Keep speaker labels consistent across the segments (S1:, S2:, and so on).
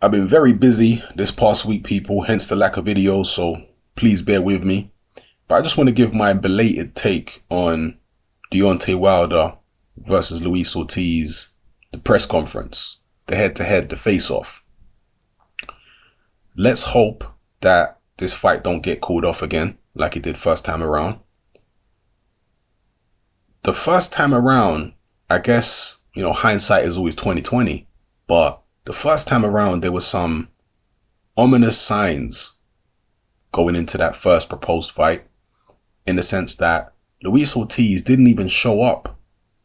S1: I've been very busy this past week, people, hence the lack of videos, so please bear with me. But I just want to give my belated take on Deontay Wilder versus Luis Ortiz, the press conference, the head-to-head, the face-off. Let's hope that this fight don't get called off again like it did first time around. The first time around, I guess, hindsight is always 20/20, but the first time around there was some ominous signs going into that first proposed fight, in the sense that Luis Ortiz didn't even show up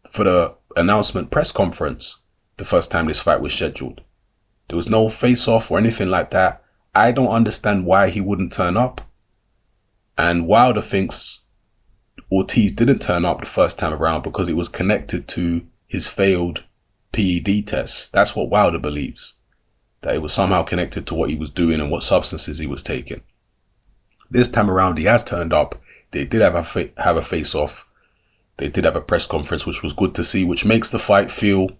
S1: for the announcement press conference the first time this fight was scheduled. There was no face-off or anything like that. I don't understand why he wouldn't turn up. And Wilder thinks Ortiz didn't turn up the first time around because it was connected to his failed PED test. That's what Wilder believes, that it was somehow connected to what he was doing and what substances he was taking. This time around, he has turned up. They did have a face-off. They did have a press conference, which was good to see, which makes the fight feel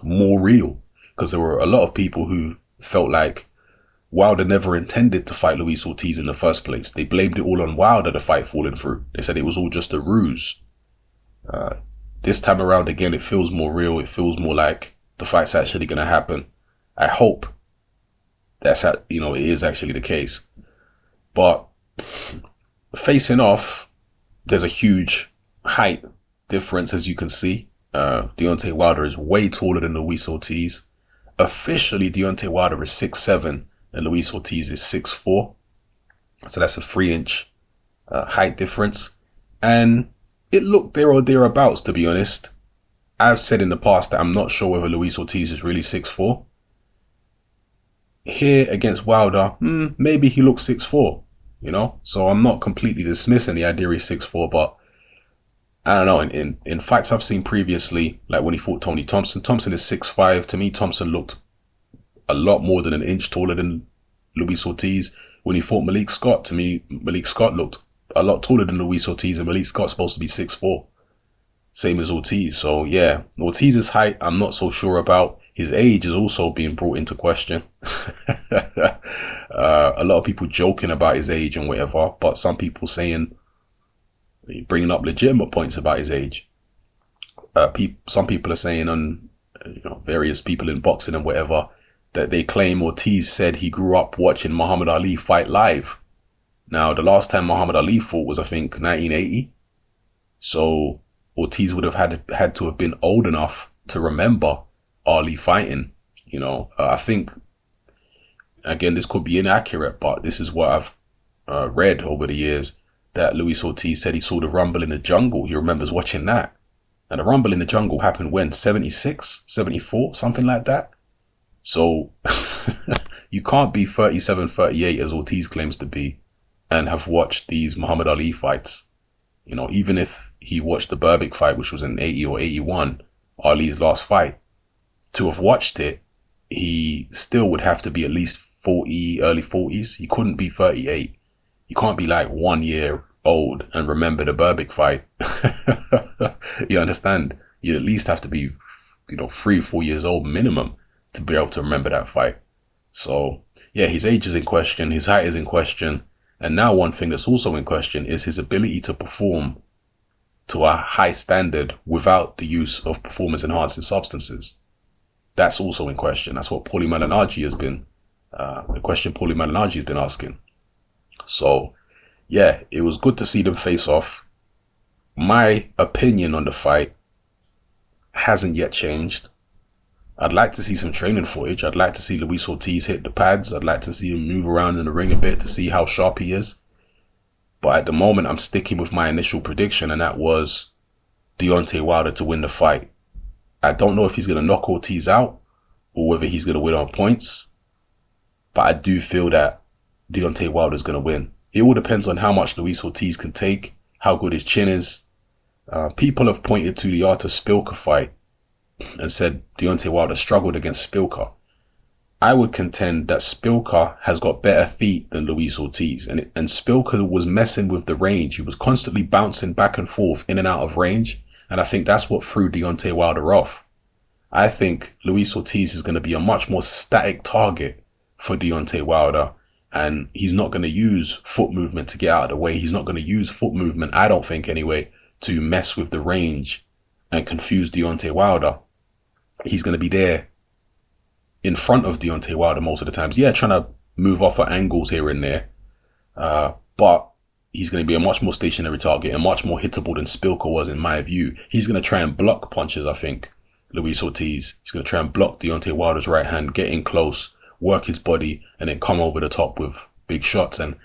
S1: more real, because there were a lot of people who felt like Wilder never intended to fight Luis Ortiz in the first place. They blamed it all on Wilder, the fight falling through. They said it was all just a ruse. This time around, again, it feels more real. It feels more like the fight's actually going to happen. I hope it is actually the case. But facing off, there's a huge height difference, as you can see. Deontay Wilder is way taller than Luis Ortiz. Officially, Deontay Wilder is 6'7", and Luis Ortiz is 6'4". So that's a 3-inch height difference. And it looked there or thereabouts, to be honest. I've said in the past that I'm not sure whether Luis Ortiz is really 6'4". Here against Wilder, maybe he looks 6'4", So I'm not completely dismissing the idea he's 6'4", but I don't know. In fights I've seen previously, like when he fought Tony Thompson is 6'5". To me, Thompson looked a lot more than an inch taller than Luis Ortiz. When he fought Malik Scott, to me, Malik Scott looked a lot taller than Luis Ortiz, and Malik Scott's supposed to be 6'4". Same as Ortiz. So yeah, Ortiz's height, I'm not so sure about. His age is also being brought into question. A lot of people joking about his age and whatever, but some people saying, bringing up legitimate points about his age. Some people are saying on various people in boxing and whatever, that they claim Ortiz said he grew up watching Muhammad Ali fight live. Now, the last time Muhammad Ali fought was, I think, 1980. So Ortiz would have had to have been old enough to remember Ali fighting. I think, again, this could be inaccurate, but this is what I've read over the years, that Luis Ortiz said he saw the Rumble in the Jungle. He remembers watching that. And the Rumble in the Jungle happened when? 76, 74, something like that. So you can't be 37, 38 as Ortiz claims to be and have watched these Muhammad Ali fights. Even if he watched the Berbick fight, which was in 80 or 81, Ali's last fight, to have watched it, he still would have to be at least 40, early 40s. He couldn't be 38. You can't be like 1 year old and remember the Berbick fight. You understand? You at least have to be, 3-4 years old minimum to be able to remember that fight. So yeah, his age is in question, his height is in question, and now one thing that's also in question is his ability to perform to a high standard without the use of performance enhancing substances. That's also in question. That's what Paulie Malignaggi has been, the question Paulie Malignaggi has been asking. So yeah, it was good to see them face off. My opinion on the fight hasn't yet changed. I'd like to see some training footage. I'd like to see Luis Ortiz hit the pads. I'd like to see him move around in the ring a bit to see how sharp he is. But at the moment, I'm sticking with my initial prediction, and that was Deontay Wilder to win the fight. I don't know if he's going to knock Ortiz out or whether he's going to win on points, but I do feel that Deontay Wilder is going to win. It all depends on how much Luis Ortiz can take, how good his chin is. People have pointed to the Artur Szpilka fight and said Deontay Wilder struggled against Szpilka. I would contend that Szpilka has got better feet than Luis Ortiz, and Szpilka was messing with the range. He was constantly bouncing back and forth in and out of range, and I think that's what threw Deontay Wilder off. I think Luis Ortiz is going to be a much more static target for Deontay Wilder. And he's not going to use foot movement to get out of the way. He's not going to use foot movement, I don't think anyway, to mess with the range and confuse Deontay Wilder. He's going to be there in front of Deontay Wilder most of the times. Yeah, trying to move off at angles here and there. But he's going to be a much more stationary target and much more hittable than Spilka was in my view. He's going to try and block punches, I think, Luis Ortiz. He's going to try and block Deontay Wilder's right hand, get in close, work his body, and then come over the top with big shots. And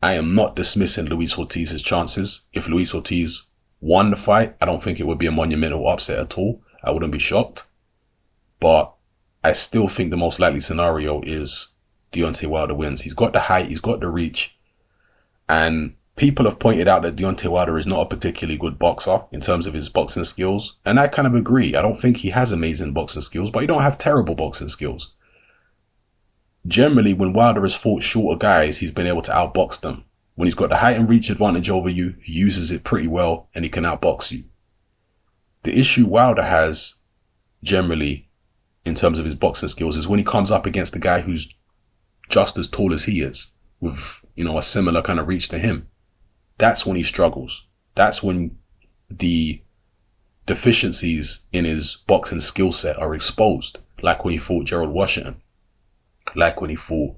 S1: I am not dismissing Luis Ortiz's chances. If Luis Ortiz won the fight, I don't think it would be a monumental upset at all. I wouldn't be shocked. But I still think the most likely scenario is Deontay Wilder wins. He's got the height, he's got the reach. And people have pointed out that Deontay Wilder is not a particularly good boxer in terms of his boxing skills. And I kind of agree. I don't think he has amazing boxing skills, but he don't have terrible boxing skills. Generally, when Wilder has fought shorter guys, he's been able to outbox them. When he's got the height and reach advantage over you, he uses it pretty well and he can outbox you. The issue Wilder has, generally, in terms of his boxing skills, is when he comes up against a guy who's just as tall as he is, with, a similar kind of reach to him. That's when he struggles. That's when the deficiencies in his boxing skill set are exposed, like when he fought Gerald Washington. Like when he fought,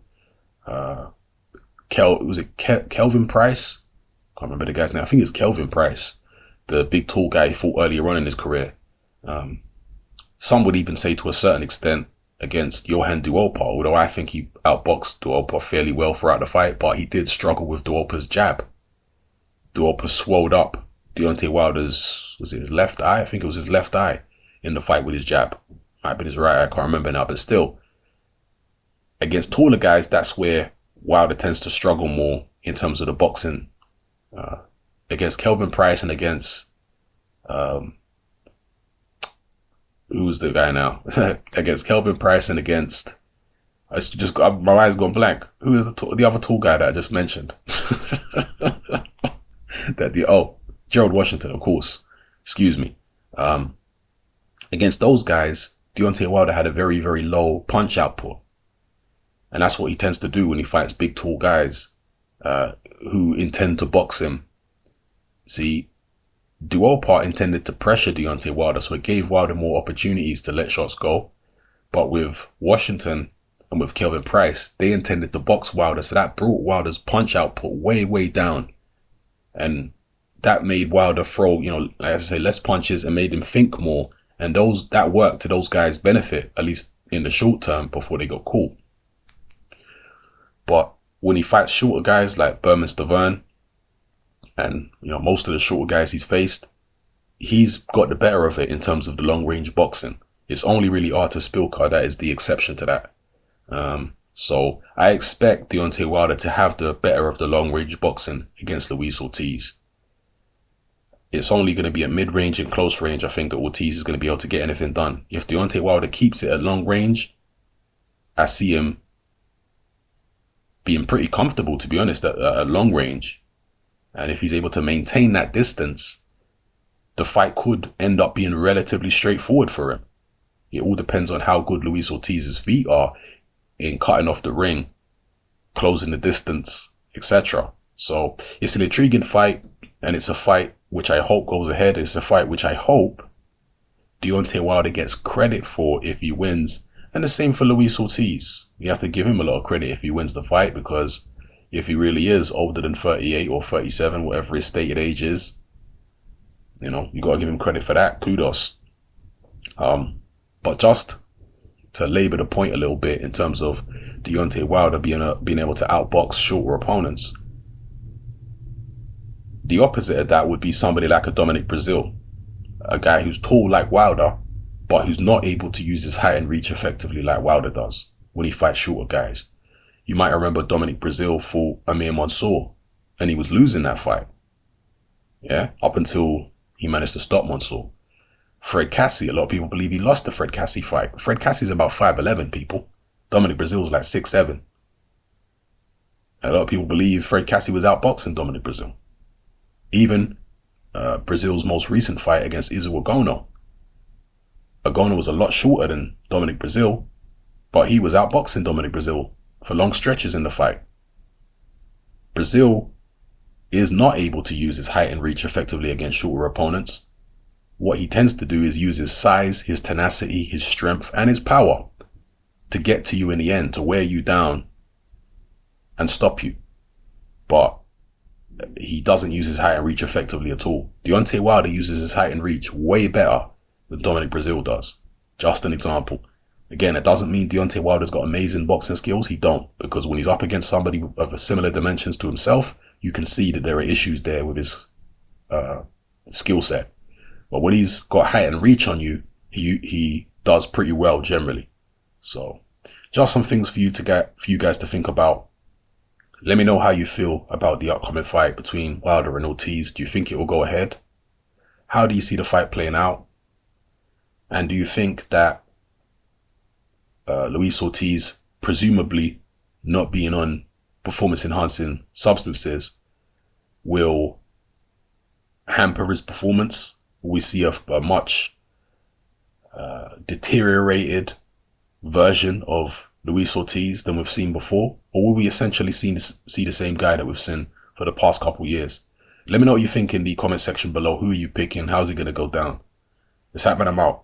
S1: Kelvin Price? Can't remember the guy's name. I think it's Kelvin Price, the big tall guy he fought earlier on in his career. Some would even say to a certain extent against Johan Duopa, although I think he outboxed Duopa fairly well throughout the fight, but he did struggle with Duopa's jab. Duopa swelled up Deontay Wilder's, was it his left eye? I think it was his left eye in the fight with his jab. Might have been his right eye, I can't remember now, but still. Against taller guys, that's where Wilder tends to struggle more in terms of the boxing. Against Kelvin Price and against, who's the guy now? Against Kelvin Price and against, my mind's gone blank. Who is the other tall guy that I just mentioned? Gerald Washington, of course. Excuse me. Against those guys, Deontay Wilder had a very, very low punch output. And that's what he tends to do when he fights big, tall guys who intend to box him. See, Duopa intended to pressure Deontay Wilder, so it gave Wilder more opportunities to let shots go. But with Washington and with Kelvin Price, they intended to box Wilder, so that brought Wilder's punch output way, way down. And that made Wilder throw, like I say, less punches and made him think more. And that worked to those guys' benefit, at least in the short term, before they got caught. But when he fights shorter guys like Berman Stavern and, most of the shorter guys he's faced, he's got the better of it in terms of the long range boxing. It's only really Artur Spilka that is the exception to that. So I expect Deontay Wilder to have the better of the long range boxing against Luis Ortiz. It's only going to be at mid range and close range, I think, that Ortiz is going to be able to get anything done. If Deontay Wilder keeps it at long range, I see him being pretty comfortable, to be honest, at long range. And if he's able to maintain that distance, the fight could end up being relatively straightforward for him. It all depends on how good Luis Ortiz's feet are in cutting off the ring, closing the distance, etc. So it's an intriguing fight, and it's a fight which I hope goes ahead. It's a fight which I hope Deontay Wilder gets credit for if he wins. And the same for Luis Ortiz. You have to give him a lot of credit if he wins the fight, because if he really is older than 38 or 37, whatever his stated age is, you got to give him credit for that. Kudos. But just to labor the point a little bit in terms of Deontay Wilder being able to outbox shorter opponents, the opposite of that would be somebody like a Dominic Breazeale, a guy who's tall like Wilder, but who's not able to use his height and reach effectively like Wilder does when he fights shorter guys. You might remember Dominic Breazeale fought Amir Mansour, and he was losing that fight. Yeah, up until he managed to stop Mansour. Fred Cassie, a lot of people believe he lost the Fred Cassie fight. Fred Cassie's about 5'11", people. Dominic Breazeale's like 6'7". A lot of people believe Fred Cassie was outboxing Dominic Breazeale. Even Breazeale's most recent fight against Izu Ogono. Agona was a lot shorter than Dominic Breazeale, but he was outboxing Dominic Breazeale for long stretches in the fight. Breazeale is not able to use his height and reach effectively against shorter opponents. What he tends to do is use his size, his tenacity, his strength, and his power to get to you in the end, to wear you down and stop you. But he doesn't use his height and reach effectively at all. Deontay Wilder uses his height and reach way better than Dominic Breazeale does. Just an example. Again, it doesn't mean Deontay Wilder's got amazing boxing skills. He don't, because when he's up against somebody of similar dimensions to himself, you can see that there are issues there with his skill set. But when he's got height and reach on you, he does pretty well generally. So, just some things for you guys to think about. Let me know how you feel about the upcoming fight between Wilder and Ortiz. Do you think it will go ahead? How do you see the fight playing out? And do you think that Luis Ortiz, presumably not being on performance-enhancing substances, will hamper his performance? Will we see a much deteriorated version of Luis Ortiz than we've seen before? Or will we essentially see the same guy that we've seen for the past couple years? Let me know what you think in the comment section below. Who are you picking? How's it going to go down? It's happening. I'm out.